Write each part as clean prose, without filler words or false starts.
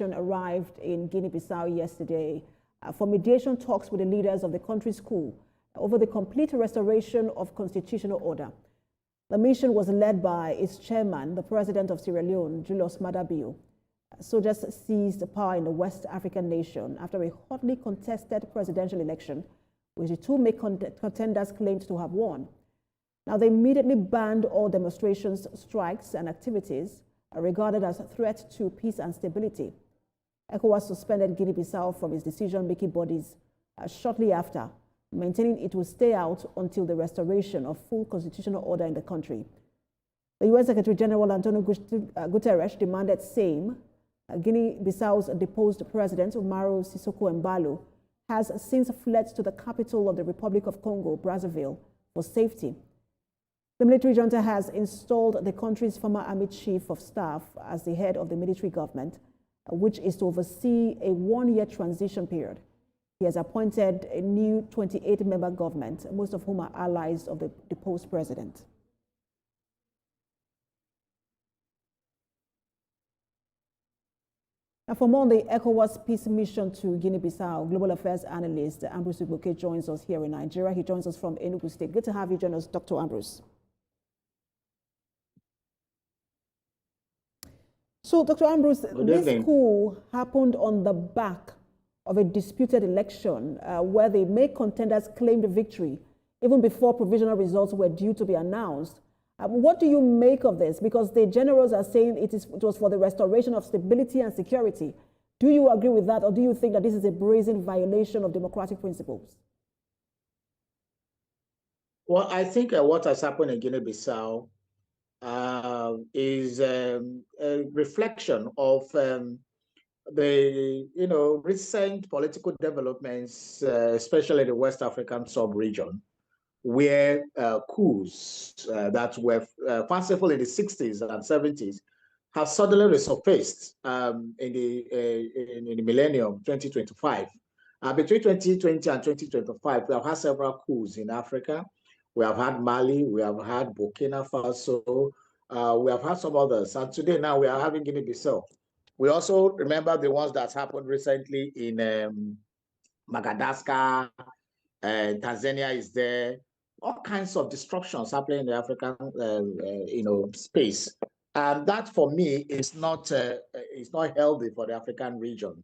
arrived in Guinea Bissau yesterday for mediation talks with the leaders of the country's coup over the complete restoration of constitutional order. The mission was led by its chairman, the president of Sierra Leone, Julius Maada Bio. Soldiers seized power in the West African nation after a hotly contested presidential election, which the two main contenders claimed to have won. Now, they immediately banned all demonstrations, strikes, and activities regarded as a threat to peace and stability. ECOWAS suspended Guinea-Bissau from its decision-making bodies shortly after, maintaining it will stay out until the restoration of full constitutional order in the country. The UN Secretary General Antonio Guterres demanded same. Guinea-Bissau's deposed president, Umaro Sissoco Embalo, has since fled to the capital of the Republic of Congo, Brazzaville, for safety. The military junta has installed the country's former army chief of staff as the head of the military government, which is to oversee a one-year transition period. He has appointed a new 28-member government, most of whom are allies of the deposed president. Now, for more on the ECOWAS peace mission to Guinea-Bissau, global affairs analyst Ambrose Igboke joins us here in Nigeria. He joins us from Enugu State. Good to have you join us, Dr. Ambrose. So, Dr. Ambrose, this coup happened on the back of a disputed election where the main contenders claimed victory even before provisional results were due to be announced. What do you make of this? Because the generals are saying it was for the restoration of stability and security. Do you agree with that, or do you think that this is a brazen violation of democratic principles? Well, I think what has happened in Guinea-Bissau is a reflection of the recent political developments, especially in the West African sub-region, where coups that were fanciful in the 60s and 70s have suddenly resurfaced in the millennium 2025. Between 2020 and 2025, we have had several coups in Africa. We have had Mali, we have had Burkina Faso, we have had some others, and today now we are having Guinea-Bissau. We also remember the ones that happened recently in Madagascar, Tanzania is there. All kinds of destructions happening in the African, space, and that for me is not healthy for the African region.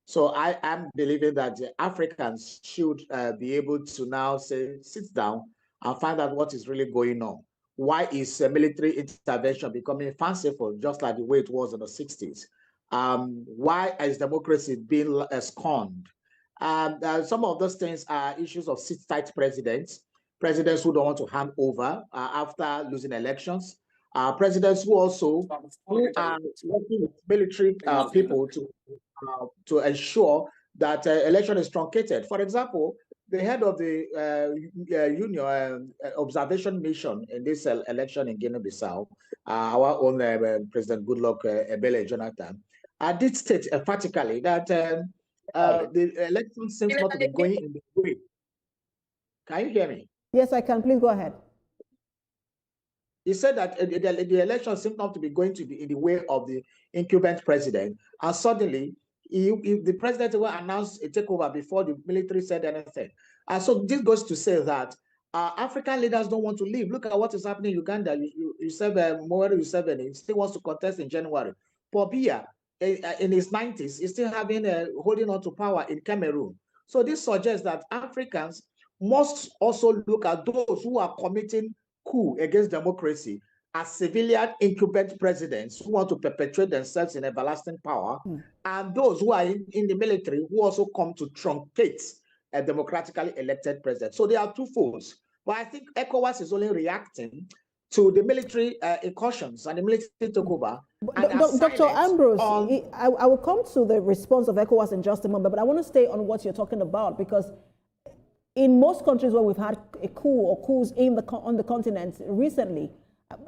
So I am believing that the Africans should be able to now sit down and find out what is really going on. Why is military intervention becoming fanciful, just like the way it was in the 60s? Why is democracy being scorned? Some of those things are issues of sit-tight presidents who don't want to hand over after losing elections, presidents who are working with military people to ensure that election is truncated. For example, the head of the observation mission in this election in Guinea-Bissau, our own President Goodluck Ebele Jonathan, did state emphatically that the election seems not to be going in the way. Can you hear me? Yes, I can. Please go ahead. He said that the election seemed not to be going to be in the way of the incumbent president, and suddenly the president will announce a takeover before the military said anything. And so this goes to say that African leaders don't want to leave. Look at what is happening in Uganda. Yoweri Museveni still wants to contest in January. Paul Biya, in his 90s, is still holding on to power in Cameroon. So this suggests that Africans must also look at those who are committing coup against democracy as civilian incumbent presidents who want to perpetuate themselves in everlasting power, and those who are in the military who also come to truncate a democratically elected president. So there are two folds. But I think ECOWAS is only reacting to the military incursions and the military takeover. Dr. Ambrose, I will come to the response of ECOWAS in just a moment, but I want to stay on what you're talking about, because in most countries where we've had a coup or coups on the continent recently,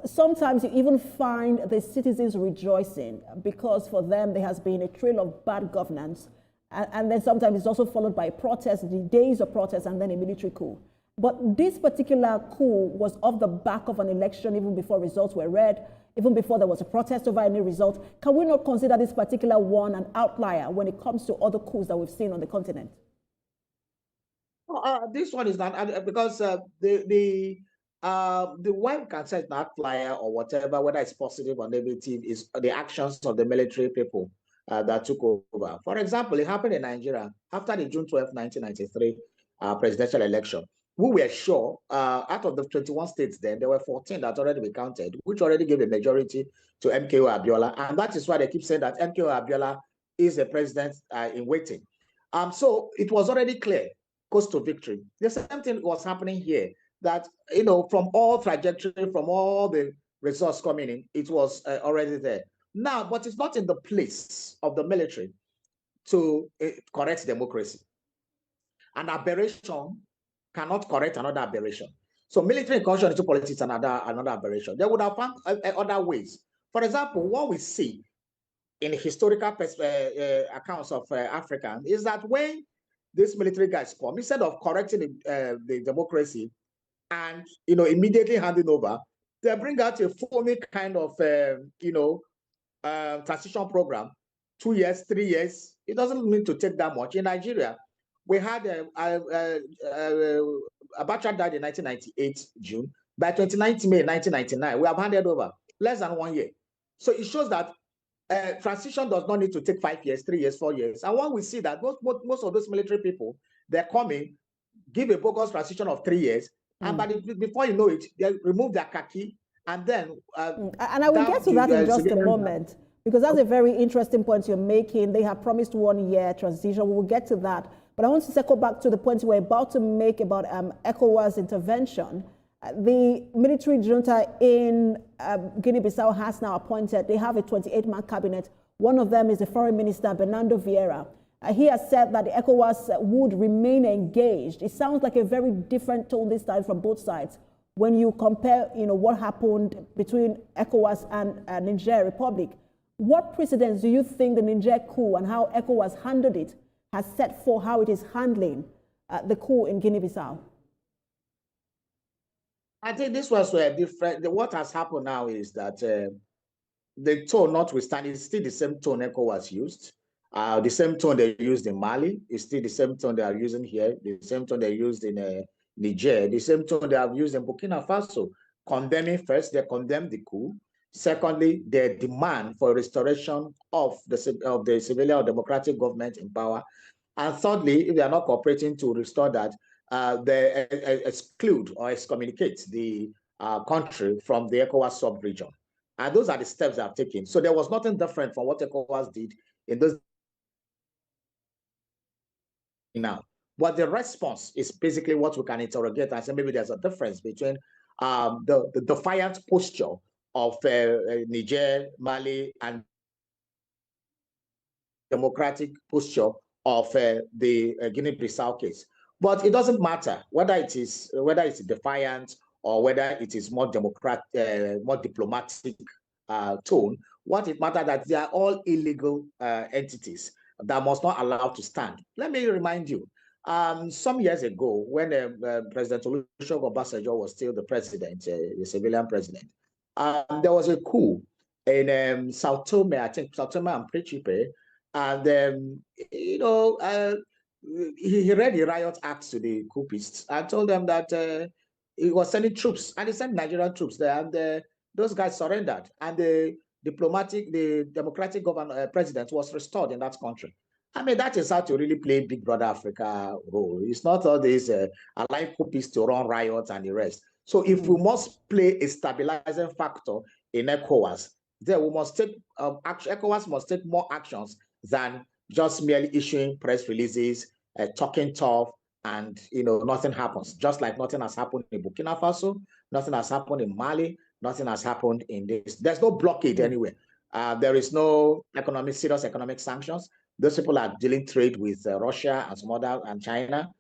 sometimes you even find the citizens rejoicing because for them there has been a trail of bad governance, and then sometimes it's also followed by protests, the days of protests, and then a military coup. But this particular coup was off the back of an election even before results were read. even before there was a protest over any result. Can we not consider this particular one an outlier when it comes to other coups that we've seen on the continent? This one is not, because the one can say it's an outlier or whatever, whether it's positive or negative, is the actions of the military people that took over. For example, it happened in Nigeria after the June 12, 1993 presidential election. We were sure out of the 21 states then, there were 14 that already been counted, which already gave a majority to MKO Abiola. And that is why they keep saying that MKO Abiola is a president in waiting. So it was already clear, close to victory. The same thing was happening here, that, from all trajectory, from all the results coming in, it was already there. Now, but it's not in the place of the military to correct democracy. An aberration cannot correct another aberration. So military incursion into politics is another aberration. They would have found other ways. For example, what we see in historical accounts of Africa is that when these military guys come, instead of correcting the democracy and immediately handing over, they bring out a phony kind of transition program, 2 years, 3 years. It doesn't need to take that much. In Nigeria, we had Abacha died in 1998 June. By 29th May 1999, we have handed over less than 1 year. So it shows that transition does not need to take 5 years, 3 years, 4 years. And when we see that most of those military people, they're coming, give a bogus transition of 3 years, and before you know it, they remove their khaki, and then and I will get to that in just a moment, because that's a very interesting point you're making. They have promised 1 year transition. We will get to that. But I want to circle back to the point we're about to make about ECOWAS intervention. The military junta in Guinea-Bissau has now appointed, they have a 28-man cabinet. One of them is the foreign minister, Bernardo Vieira. He has said that the ECOWAS would remain engaged. It sounds like a very different tone this time from both sides. When you compare, what happened between ECOWAS and Niger Republic, what precedents do you think the Niger coup and how ECOWAS handled it has set for how it is handling the coup in Guinea-Bissau? I think this was different. What has happened now is that the tone, notwithstanding, it's still the same tone ECOWAS used. The same tone they used in Mali is still the same tone they are using here. The same tone they used in Niger. The same tone they have used in Burkina Faso. Condemning first, they condemn the coup. Secondly, their demand for restoration of the civilian or democratic government in power. And thirdly, if they are not cooperating to restore that, they exclude or excommunicate the country from the ECOWAS sub-region. And those are the steps they have taken. So there was nothing different from what ECOWAS did in those now. But the response is basically what we can interrogate and say maybe there's a difference between the defiant posture of Niger, Mali, and democratic posture of the Guinea-Bissau case. But it doesn't matter whether it's defiant or whether it is more democratic, more diplomatic tone. What it matters that they are all illegal entities that must not allow to stand. Let me remind you, some years ago, when President Olusegun Obasanjo was still the president, the civilian president, there was a coup in Sao Tome, I think Sao Tome and Principe, and he read the riot act to the coupists and told them that he was sending troops, and he sent Nigerian troops there, and those guys surrendered, and the democratic president was restored in that country. I mean, that is how to really play Big Brother Africa role. It's not all these allowing coupists to run riots and the rest. So if we must play a stabilizing factor in ECOWAS, then we must take ECOWAS must take more actions than just merely issuing press releases, talking tough, and nothing happens. Just like nothing has happened in Burkina Faso, nothing has happened in Mali, nothing has happened in this. There's no blockade anywhere. There is no serious economic sanctions. Those people are dealing trade with Russia and some other and China.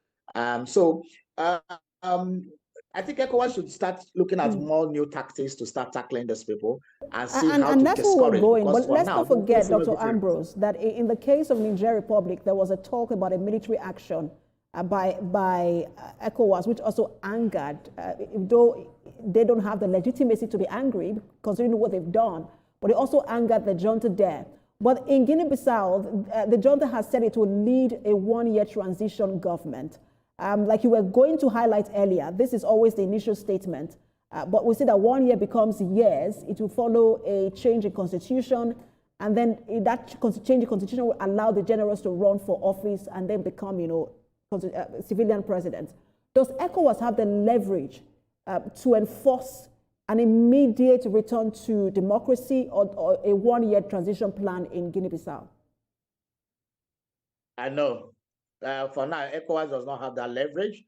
I think ECOWAS should start looking at more new tactics to start tackling these people and see how to discourage. And that's where we're going. But let's not forget, Dr. Ambrose, that in the case of Niger Republic, there was a talk about a military action by ECOWAS, which also angered, though they don't have the legitimacy to be angry, considering what they've done, but it also angered the junta there. But in Guinea-Bissau, the junta has said it will lead a one-year transition government. Like you were going to highlight earlier, this is always the initial statement. But we see that 1 year becomes years. It will follow a change in constitution, and then that change in constitution will allow the generals to run for office and then become, civilian presidents. Does ECOWAS have the leverage to enforce an immediate return to democracy or a one-year transition plan in Guinea-Bissau? I know. For now, ECOWAS does not have that leverage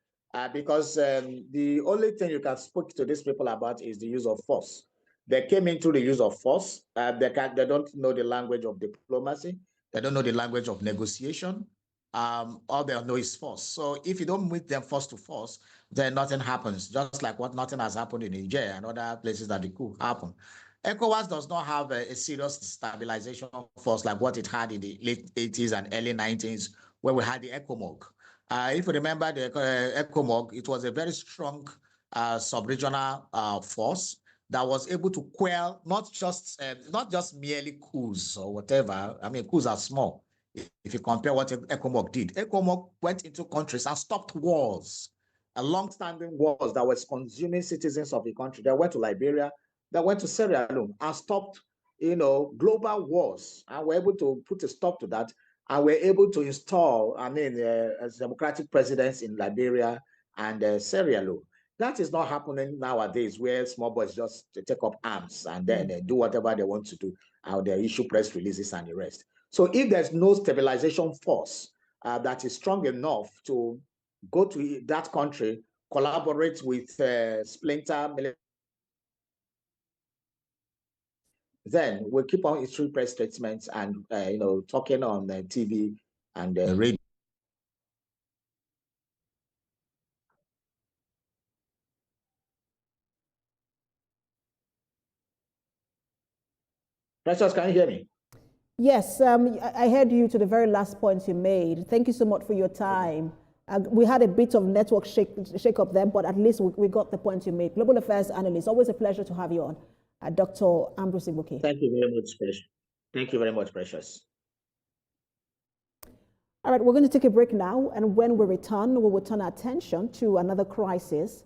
because the only thing you can speak to these people about is the use of force. They came into the use of force. They don't know the language of diplomacy. They don't know the language of negotiation. All they know is force. So if you don't meet them force to force, then nothing happens, just like nothing has happened in Niger and other places that the coup happened. ECOWAS does not have a serious stabilization force like what it had in the late 80s and early 90s, where we had the ECOMOG. If you remember the ECOMOG, it was a very strong sub-regional force that was able to quell not just merely coups or whatever. I mean, coups are small if you compare what ECOMOG did. ECOMOG went into countries and stopped wars, long-standing wars that was consuming citizens of the country. They went to Liberia, they went to Sierra Leone and stopped, global wars, and were able to put a stop to that, and were able to install, democratic presidents in Liberia and Sierra Leone. That is not happening nowadays, where small boys just take up arms and then do whatever they want to do, and they issue press releases and the rest. So if there's no stabilization force that is strong enough to go to that country, collaborate with splinter military, then we'll keep on issuing press statements and talking on TV and radio. Precious, can you hear me? Yes, I heard you to the very last point you made. Thank you so much for your time. We had a bit of network shake up there, but at least we got the point you made. Global Affairs Analyst, always a pleasure to have you on. Dr. Ambrose Igboke. Thank you very much, Precious. Thank you very much, Precious. All right, we're going to take a break now, and when we return, we will turn our attention to another crisis